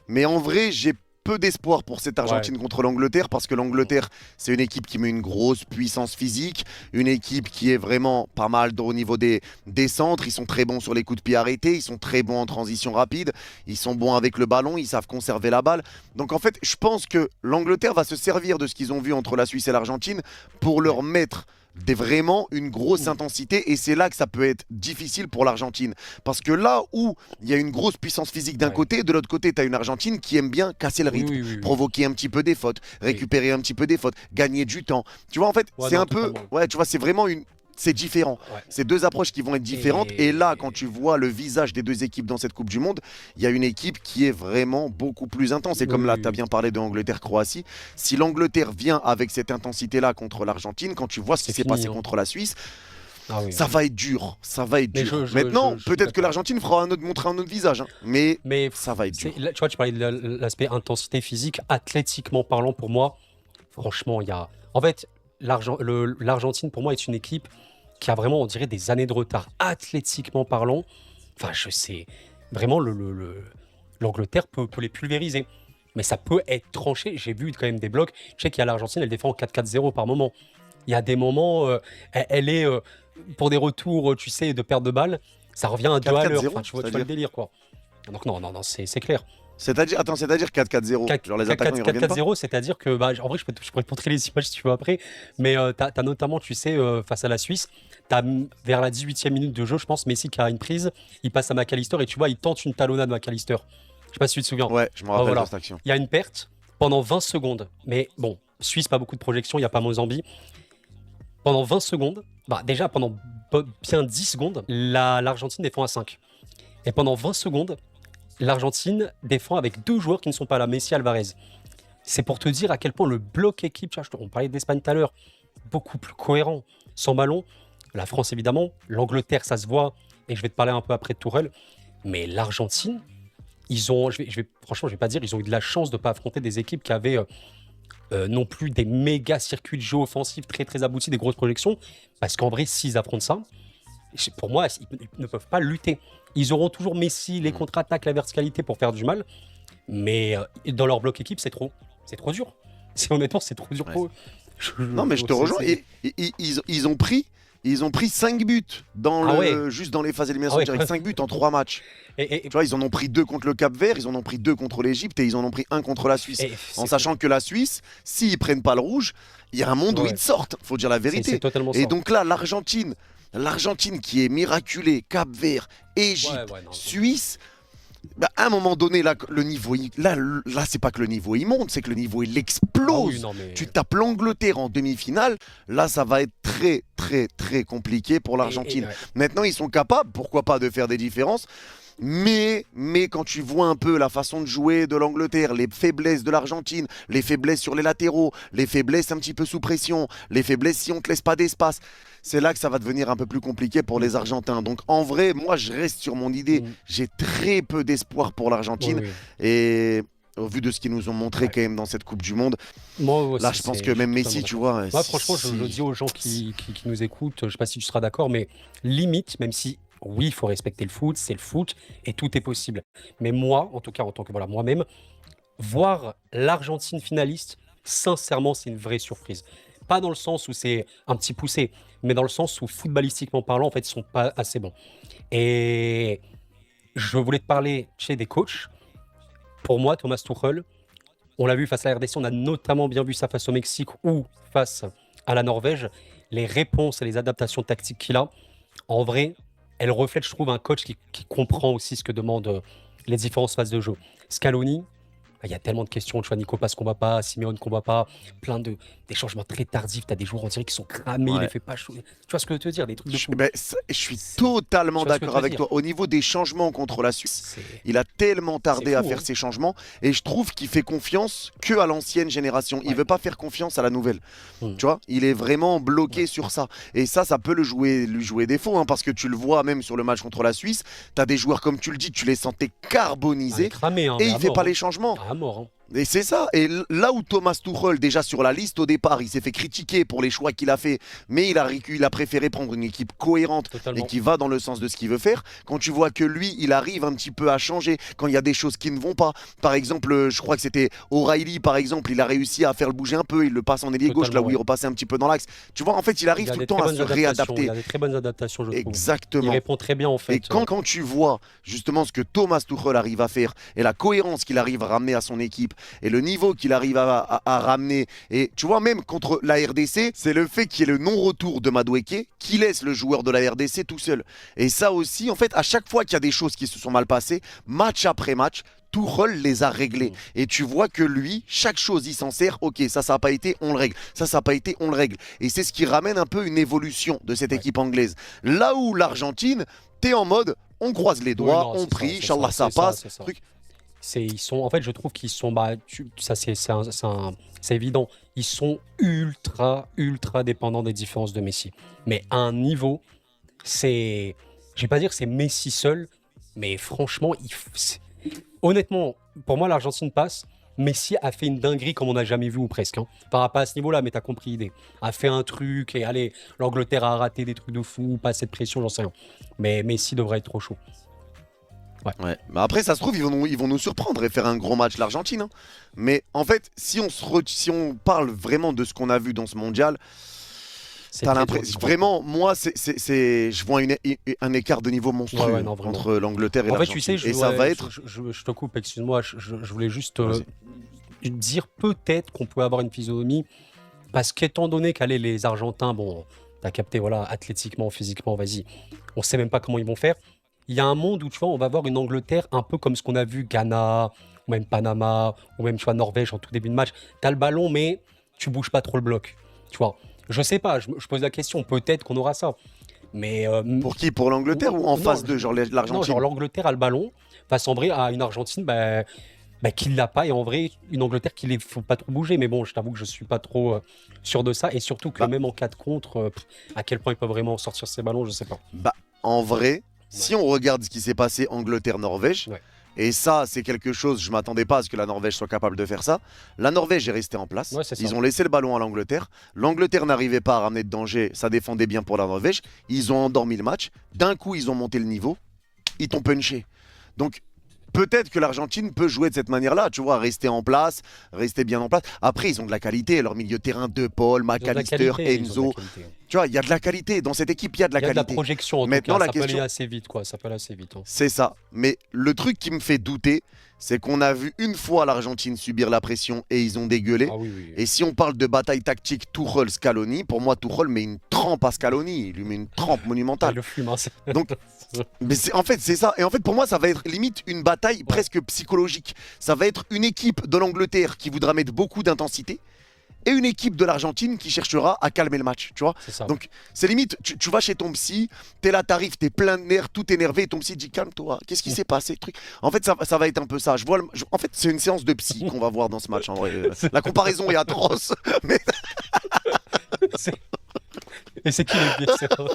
Mais en vrai, j'ai peu d'espoir pour cette Argentine contre l'Angleterre parce que l'Angleterre, c'est une équipe qui met une grosse puissance physique, une équipe qui est vraiment pas mal au niveau des centres. Ils sont très bons sur les coups de pied arrêtés, ils sont très bons en transition rapide, ils sont bons avec le ballon, ils savent conserver la balle. Donc en fait, je pense que l'Angleterre va se servir de ce qu'ils ont vu entre la Suisse et l'Argentine pour leur mettre vraiment une grosse intensité et c'est là que ça peut être difficile pour l'Argentine parce que là où il y a une grosse puissance physique d'un côté, de l'autre côté tu as une Argentine qui aime bien casser le rythme, provoquer un petit peu des fautes, récupérer un petit peu des fautes, gagner du temps, tu vois en fait c'est un peu, tu vois c'est vraiment c'est différent. C'est deux approches qui vont être différentes. Et là, quand tu vois le visage des deux équipes dans cette Coupe du Monde, il y a une équipe qui est vraiment beaucoup plus intense. Et comme là, tu as bien parlé de Angleterre-Croatie, si l'Angleterre vient avec cette intensité-là contre l'Argentine, quand tu vois ce qui s'est passé contre la Suisse, ça va être dur. Ça va être dur. Maintenant, peut-être que l'Argentine montrera un autre visage. Hein, mais ça va être dur. Là, tu vois, tu parlais de l'aspect intensité physique, athlétiquement parlant, pour moi, franchement, il y a... En fait, l'Argentine, pour moi, est une équipe qui a vraiment, on dirait, des années de retard, athlétiquement parlant. Enfin, je sais, vraiment, l'Angleterre peut les pulvériser. Mais ça peut être tranché. J'ai vu quand même des blocs. Je sais qu'il y a l'Argentine, elle défend en 4-4-0 par moment. Il y a des moments, elle est, pour des retours, tu sais, de perte de balle, ça revient à 2 à l'heure. Enfin, tu vois le délire, quoi. Donc non, c'est clair. C'est-à-dire 4-4-0. Genre les attaquants, 4-4-0, c'est-à-dire que, en vrai, je pourrais te montrer les images si tu veux après, mais t'as notamment, tu sais, face à la Suisse, t'as vers la 18e minute de jeu, je pense, Messi qui a une prise, il passe à McAllister et tu vois, il tente une talonnade McAllister. Je sais pas si tu te souviens. Ouais, je me rappelle de cette action. Il y a une perte pendant 20 secondes, mais bon, Suisse, pas beaucoup de projections, il n'y a pas Mozambique. Pendant 20 secondes, déjà pendant bien 10 secondes, l'Argentine défend à 5. Et pendant 20 secondes, l'Argentine défend avec 2 joueurs qui ne sont pas là, Messi et Alvarez. C'est pour te dire à quel point le bloc équipe, on parlait d'Espagne tout à l'heure, beaucoup plus cohérent. Sans ballon, la France évidemment, l'Angleterre ça se voit, et je vais te parler un peu après de Tourelle, mais l'Argentine, franchement je vais pas dire, ils ont eu de la chance de ne pas affronter des équipes qui avaient non plus des méga circuits de jeu offensifs très très aboutis, des grosses projections, parce qu'en vrai s'ils affrontent ça, pour moi ils ne peuvent pas lutter. Ils auront toujours Messi, les contre-attaques, la verticalité pour faire du mal. Mais dans leur bloc équipe, c'est trop dur. Honnêtement, c'est trop dur pour eux. Non, mais je te rejoins. Ils ont pris 5 buts juste dans les phases éliminatoires directes. 5 buts en 3 matchs. Tu vois, ils en ont pris 2 contre le Cap-Vert, ils en ont pris 2 contre l'Égypte et ils en ont pris 1 contre la Suisse. En sachant que la Suisse, s'ils prennent pas le rouge, il y a un monde où ils sortent. Faut dire la vérité. C'est totalement ça. Et donc là, l'Argentine qui est miraculée, Cap-Vert, Égypte, Suisse. À un moment donné, là, le niveau, là, c'est pas que le niveau il monte, c'est que le niveau il explose. Tu tapes l'Angleterre en demi-finale, là, ça va être très, très, très compliqué pour l'Argentine. Maintenant, ils sont capables, pourquoi pas, de faire des différences. Mais quand tu vois un peu la façon de jouer de l'Angleterre, les faiblesses de l'Argentine, les faiblesses sur les latéraux, les faiblesses un petit peu sous pression, les faiblesses si on ne te laisse pas d'espace, c'est là que ça va devenir un peu plus compliqué pour les Argentins. Donc en vrai, moi je reste sur mon idée, j'ai très peu d'espoir pour l'Argentine. Et au vu de ce qu'ils nous ont montré quand même dans cette Coupe du Monde, là je pense que même Messi, tu vois... Moi franchement, je le dis aux gens qui nous écoutent, je ne sais pas si tu seras d'accord, mais limite, même si... Oui, il faut respecter le foot, c'est le foot et tout est possible. Mais moi, en tout cas, en tant que moi-même, voir l'Argentine finaliste, sincèrement, c'est une vraie surprise. Pas dans le sens où c'est un petit poussé, mais dans le sens où, footballistiquement parlant, en fait, ils sont pas assez bons. Et je voulais te parler des coachs. Pour moi, Thomas Tuchel, on l'a vu face à la RDC, on a notamment bien vu ça face au Mexique ou face à la Norvège. Les réponses et les adaptations tactiques qu'il a, en vrai, elle reflète, je trouve, un coach qui comprend aussi ce que demandent les différentes phases de jeu. Scaloni, il y a tellement de questions. Tu vois, Nico Paz qu'on ne voit pas, Simeone qu'on ne voit pas, des changements très tardifs. Tu as des joueurs, on dirait, qui sont cramés, il les fait pas chaud. Tu vois ce que je veux te dire, des trucs de fou. Je suis totalement d'accord avec toi. Au niveau des changements contre la Suisse, il a tellement tardé à faire ses changements et je trouve qu'il fait confiance que à l'ancienne génération. Il veut pas faire confiance à la nouvelle. Tu vois, il est vraiment bloqué sur ça. Et ça peut lui jouer défaut, parce que tu le vois même sur le match contre la Suisse. Tu as des joueurs, comme tu le dis, tu les sentais carbonisés et il fait pas les changements. À mort. Et c'est ça. Et là où Thomas Tuchel, déjà sur la liste au départ, il s'est fait critiquer pour les choix qu'il a fait, mais il a préféré prendre une équipe cohérente et Totalement. qui va dans le sens de ce qu'il veut faire. Quand tu vois que lui, il arrive un petit peu à changer quand il y a des choses qui ne vont pas. Par exemple, je crois que c'était O'Reilly, par exemple, il a réussi à faire le bouger un peu, il le passe en ailier gauche, là Totalement, où il ouais. repassait un petit peu dans l'axe. Tu vois, en fait, il Il arrive y a tout le des temps très à bonnes se adaptations. Il y réadapter. a des très bonnes adaptations, je trouve. Il Exactement. répond très bien, en Et fait. quand tu vois justement ce que Thomas Tuchel arrive à faire et la cohérence qu'il arrive à ramener à son équipe et le niveau qu'il arrive à ramener, et tu vois même contre la RDC, c'est le fait qu'il y ait le non-retour de Madueke qui laisse le joueur de la RDC tout seul. Et ça aussi, en fait, à chaque fois qu'il y a des choses qui se sont mal passées, match après match, Tuchel les a réglés. Mm. Et tu vois que lui, chaque chose, il s'en sert. Ok, ça n'a pas été, on le règle. Ça n'a pas été, on le règle. Et c'est ce qui ramène un peu une évolution de cette Ouais. équipe anglaise. Là où l'Argentine, t'es en mode, on croise les Oui, doigts, non, on c'est ça, prie, c'est ça, Inch'Allah ça c'est ça, passe. c'est ça. Truc. Ils sont, en fait, je trouve qu'ils sont, bah, ça c'est évident, ils sont ultra, ultra dépendants des différences de Messi. Mais à un niveau, je vais pas dire que c'est Messi seul, mais franchement, honnêtement, pour moi, l'Argentine passe. Messi a fait une dinguerie comme on n'a jamais vu ou presque, hein. Par rapport à ce niveau-là, mais t'as compris l'idée. A fait un truc et allez, l'Angleterre a raté des trucs de fou, pas assez de pression, j'en sais rien. Mais Messi devrait être trop chaud. Ouais. Ouais. Mais après, ça se trouve, ils vont nous surprendre et faire un gros match l'Argentine, hein. Mais en fait, si on parle vraiment de ce qu'on a vu dans ce mondial, C'est t'as très dur d'y l'impression. croire, quoi. Vraiment, moi, je vois un écart de niveau Ouais, monstrueux ouais, non, vraiment. entre l'Angleterre et En fait, tu sais, l'Argentine. Et ça va être. je te coupe, excuse-moi, je voulais juste Vas-y. dire peut-être qu'on pouvait avoir une physionomie, parce qu'étant donné qu'allez, les Argentins, bon, t'as capté, voilà, athlétiquement, physiquement, vas-y, on sait même pas comment ils vont faire. Il y a un monde où, tu vois, on va voir une Angleterre un peu comme ce qu'on a vu Ghana, ou même Panama, ou même, tu vois, Norvège en tout début de match. T'as le ballon, mais tu bouges pas trop le bloc, tu vois. Je sais pas, je pose la question, peut-être qu'on aura ça. Mais Pour qui? Pour l'Angleterre ou en non, face de genre non, genre l'Argentine? l'Angleterre a le ballon face en vrai à une Argentine qui l'a pas et en vrai une Angleterre qui ne faut pas trop bouger. Mais bon, je t'avoue que je suis pas trop sûr de ça et surtout que Bah, même en cas de contre, à quel point ils peuvent vraiment sortir ces ballons, je sais pas. bah, en vrai, si Ouais, on regarde ce qui s'est passé Angleterre-Norvège, ouais, et ça, c'est quelque chose, je m'attendais pas à ce que la Norvège soit capable de faire ça. La Norvège est restée en place. ouais, c'est ça. Ils ont laissé le ballon à l'Angleterre. L'Angleterre n'arrivait pas à ramener de danger. Ça défendait bien pour la Norvège. Ils ont endormi le match. D'un coup, ils ont monté le niveau. Ils t'ont punché. Donc, peut-être que l'Argentine peut jouer de cette manière-là, tu vois, rester en place, rester bien en place. Après, ils ont de la qualité. Leur milieu de terrain, De Paul, Ils ont de la McAllister, qualité, ils ont de la Enzo. qualité. Tu vois, il y a de la qualité. Dans cette équipe, il y a de la Il y a de la qualité. projection en tout Maintenant, cas, la ça peut aller question, assez vite quoi, ça peut aller assez vite, hein. c'est ça. Mais le truc qui me fait douter, c'est qu'on a vu une fois l'Argentine subir la pression et ils ont dégueulé. Ah oui, oui, oui. Et si on parle de bataille tactique Tuchel-Scaloni, pour moi, Tuchel met une trempe à Scaloni. Il lui met une trempe Ah, il monumentale. le fume, hein, Donc, mais en fait, c'est ça. Et en fait, pour moi, ça va être limite une bataille Ouais, presque psychologique. Ça va être une équipe de l'Angleterre qui voudra mettre beaucoup d'intensité et une équipe de l'Argentine qui cherchera à calmer le match, tu vois. c'est ça. Donc, c'est limite, tu vas chez ton psy, t'es là, t'arrives, t'es plein de nerfs, tout énervé, et ton psy dit calme-toi, qu'est-ce qui s'est passé, truc. En fait, ça va être un peu ça. En fait, c'est une séance de psy qu'on va voir dans ce match, en vrai. La comparaison est atroce, mais C'est- Et c'est qui le pire, c'est vrai.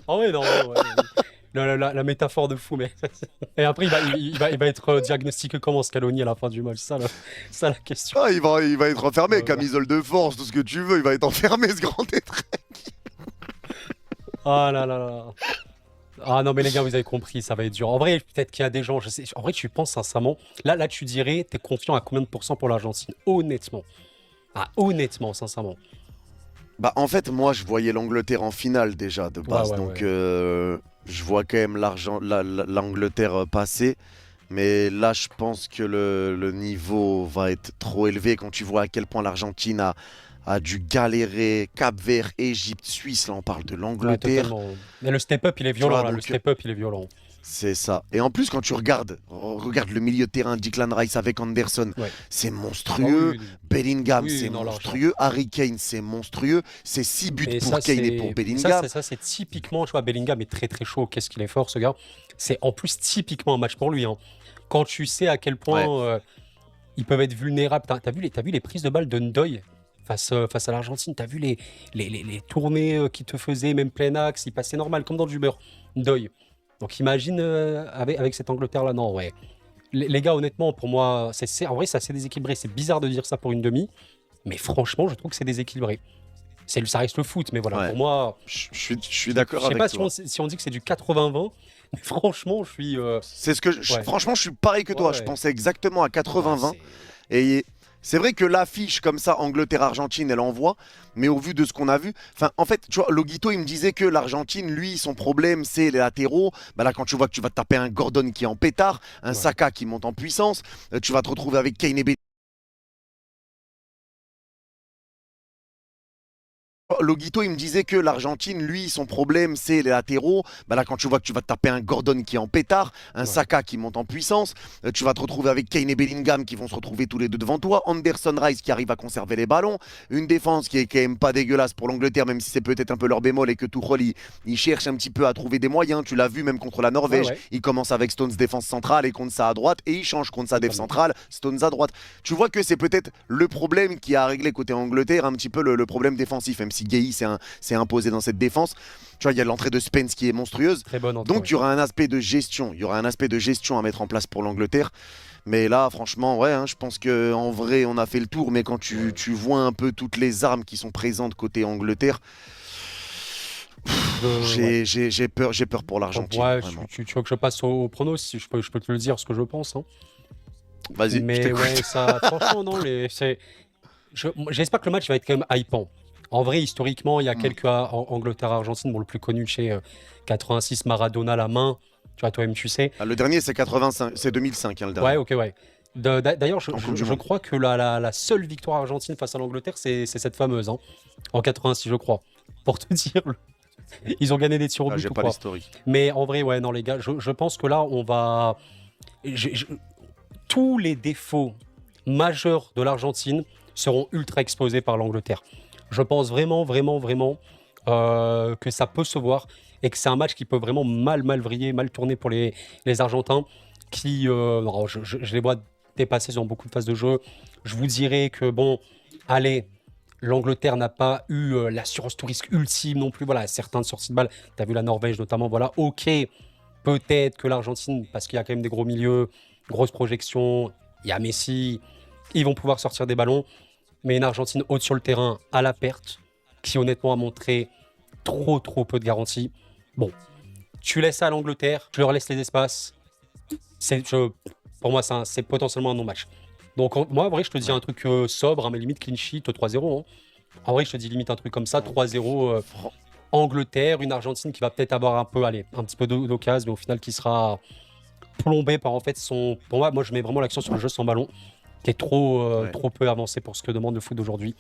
Ah ouais, non, ouais, ouais. La métaphore de fou, mais. Et après, il va être diagnostiqué comment Scaloni à la fin du match. Ça la question. ah, il va être enfermé, Ouais, ouais. camisole de force, tout ce que tu veux, il va être enfermé, ce grand être. Ah là là là. Ah non, mais les gars, vous avez compris, ça va être dur. En vrai, peut-être qu'il y a des gens, je sais. En vrai, tu penses sincèrement. Là, tu dirais, t'es confiant à combien de pourcents pour l'Argentine? Honnêtement. Ah, honnêtement, sincèrement. Bah, en fait, moi, je voyais l'Angleterre en finale déjà, de Ouais, base, ouais, donc ouais. je vois quand même l'Angleterre passer. Mais là, je pense que le niveau va être trop élevé quand tu vois à quel point l'Argentine a dû galérer. Cap-Vert, Égypte, Suisse, là on parle de Ouais, l'Angleterre. totalement. Mais le step-up, il est Tu violent, vois, là. Le donc step-up, il est violent. c'est ça. Et en plus, quand tu regarde le milieu de terrain, Declan Rice avec Anderson, Ouais. c'est Ah oui, monstrueux. oui, oui. Bellingham, Oui, c'est non, largement. monstrueux. Harry Kane, c'est monstrueux. C'est 6 buts Et pour ça, Kane et pour c'est Bellingham. c'est typiquement, tu vois, Bellingham est très très chaud. Qu'est-ce qu'il est fort, ce gars. C'est en plus typiquement un match pour lui, hein. Quand tu sais à quel point Ouais. ils peuvent être vulnérables. T'as vu les prises de balles de Ndoye face à l'Argentine. T'as vu les tournées qu'il te faisait, même plein axe. Il passait normal, comme dans du beurre. Ndoye. Donc imagine avec cette Angleterre-là. Non, ouais. Les gars, honnêtement, pour moi, en vrai, c'est assez déséquilibré. C'est bizarre de dire ça pour une demi, mais franchement, je trouve que c'est déséquilibré. Ça reste le foot, mais voilà, Ouais, pour moi, je suis je d'accord sais avec pas toi. si on dit que c'est du 80-20, mais franchement, je suis. C'est ce que Ouais, franchement, je suis pareil que ouais, toi. Je ouais. pensais exactement à Ouais, 80-20. c'est. Et c'est vrai que l'affiche comme ça, Angleterre-Argentine, elle envoie. Mais au vu de ce qu'on a vu, enfin, en fait, tu vois, Loguito, il me disait que l'Argentine, lui, son problème, c'est les latéraux. Bah là, quand tu vois que tu vas te taper un Gordon qui est en pétard, un Ouais. Saka qui monte en puissance, tu vas te retrouver avec Kane et Loguito, il me disait que l'Argentine, lui, son problème, c'est les latéraux. Bah là, quand tu vois que tu vas te taper un Gordon qui est en pétard, un Ouais. Saka qui monte en puissance, tu vas te retrouver avec Kane et Bellingham qui vont se retrouver tous les deux devant toi, Anderson Rice qui arrive à conserver les ballons, une défense qui est quand même pas dégueulasse pour l'Angleterre, même si c'est peut-être un peu leur bémol et que Tuchel, il cherche un petit peu à trouver des moyens. Tu l'as vu même contre la Ouais, Norvège, ouais, il commence avec Stones défense centrale et contre ça à droite, et il change contre sa défense totalement. centrale, Stones à droite. Tu vois que c'est peut-être le problème qui a réglé côté Angleterre, un petit peu le problème défensif, même si Gueye s'est imposé dans cette défense. Tu vois, il y a l'entrée de Spence qui est monstrueuse. Très bonne entrée, Donc, il ouais. y aura un aspect de gestion. Il y aura un aspect de gestion à mettre en place pour l'Angleterre. Mais là, franchement, ouais, hein, je pense qu'en vrai, on a fait le tour. Mais quand Ouais. tu vois un peu toutes les armes qui sont présentes côté Angleterre, Ouais. j'ai peur pour Donc, l'Argentine, ouais, vraiment. tu veux que je passe au pronos, si je peux te le dire, ce que je pense, hein. Vas-y, je Mais ouais, t'écoute. ça, franchement, non, j'espère que le match va être quand même hypant. En vrai, historiquement, il y a Hmm. quelques Angleterre-Argentine. Bon, le plus connu, chez 86, Maradona, la main. Tu vois, toi-même, tu sais. Ah, le dernier, c'est 85, c'est 2005, hein, le Ouais, dernier, ok, ouais. D'ailleurs, en Coupe du je Monde. crois que la seule victoire argentine face à l'Angleterre, c'est cette fameuse, hein, en 86, je crois. Pour te dire, ils ont gagné des tirs au Ah, but j'ai ou pas quoi. l'historique. Mais en vrai, ouais, non, les gars, je pense que là, on va. je- je- Tous les défauts majeurs de l'Argentine seront ultra exposés par l'Angleterre. Je pense vraiment, vraiment, vraiment que ça peut se voir et que c'est un match qui peut vraiment mal vriller, mal tourner pour les Argentins qui, alors, je les vois dépasser dans beaucoup de phases de jeu. Je vous dirais que, bon, allez, l'Angleterre n'a pas eu l'assurance tout risque ultime non plus. Voilà, certains de sorties de balle, tu as vu la Norvège notamment, voilà, ok, peut-être que l'Argentine, parce qu'il y a quand même des gros milieux, grosse projection, il y a Messi, ils vont pouvoir sortir des ballons, mais une Argentine haute sur le terrain à la perte, qui honnêtement a montré trop peu de garanties. Bon, tu laisses ça à l'Angleterre, tu leur laisses les espaces. Pour moi, c'est potentiellement un non-match. Donc moi, en vrai, je te dis un Ouais. truc sobre, hein, mais limite clean sheet 3-0, hein. En vrai, je te dis limite un truc comme ça, 3-0 Fran- Angleterre, une Argentine qui va peut-être avoir un peu, allez, un petit peu d'occasion, mais au final qui sera plombé par en fait son. Pour moi, je mets vraiment l'accent sur le jeu sans ballon, qui est trop ouais. peu avancé pour ce que demande le foot d'aujourd'hui.